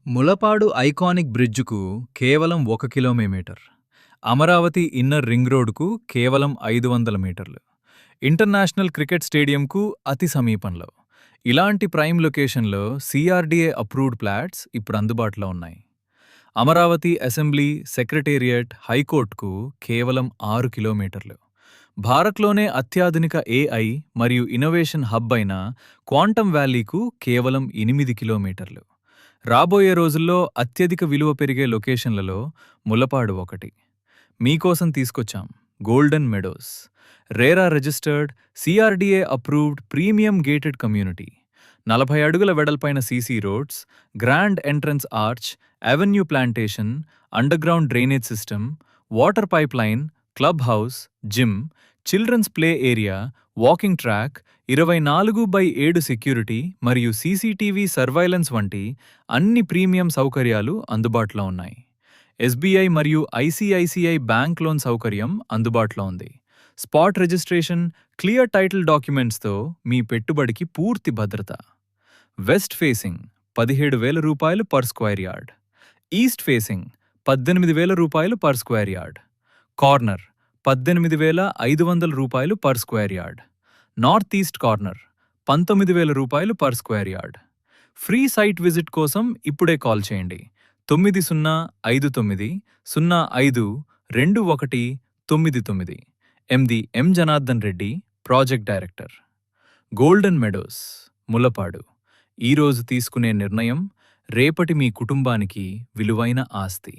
ములపాడు iconic బ్రిడ్జ్‌కు కేవలం 1 kilometre. Amaravati inner ring రోడ్‌కు కేవలం 500 మీటర్లు. ఇంటర్నేషనల్ క్రికెట్ స్టేడియంకు అతి సమీపంలో. ఇలాంటి ప్రైమ్ లొకేషన్‌లో సీఆర్‌డీఏ అప్రూవ్డ్ ఫ్లాట్స్ ఇప్పుడు అందుబాటులో ఉన్నాయి. అమరావతి అసెంబ్లీ, సెక్రటేరియట్, హైకోర్టుకు కేవలం 6 కిలోమీటర్లు. భారత్లోనే అత్యాధునిక ఏఐ మరియు ఇన్నోవేషన్ హబ్ అయిన క్వాంటమ్ వ్యాలీకు కేవలం 8 కిలోమీటర్లు. రాబోయే రోజుల్లో అత్యధిక విలువ పెరిగే లొకేషన్లలో ములపాడు ఒకటి. మీకోసం తీసుకొచ్చాం Golden Meadows, RERA registered, CRDA approved premium gated community. 40 అడుగుల వెడల్పైన CC roads, grand entrance arch, avenue plantation, underground drainage system, water pipeline, club house, gym, children's play area, walking track, 24/7 security మరియు CCTV surveillance వంటి అన్ని premium సౌకర్యాలు అందుబాటులో ఉన్నాయి. SBI మరియు ICICI bank loan సౌకర్యం అందుబాటులో ఉంది. స్పాట్ రిజిస్ట్రేషన్, క్లియర్ టైటిల్ డాక్యుమెంట్స్తో మీ పెట్టుబడికి పూర్తి భద్రత. వెస్ట్ ఫేసింగ్ 17,000 రూపాయలు per square yard. East facing 18,000 రూపాయలు పర్ స్క్వేర్ యార్డ్. కార్నర్ 18,500 రూపాయలు per square yard. North east corner 19,000 రూపాయలు per square yard. Free site visit కోసం ఇప్పుడే కాల్ చేయండి 9050052199. MD M Janardhan Reddy, project director. Golden Meadows, Mulapadu. ఈరోజు తీసుకునే నిర్ణయం రేపటి మీ కుటుంబానికి విలువైన ఆస్తి.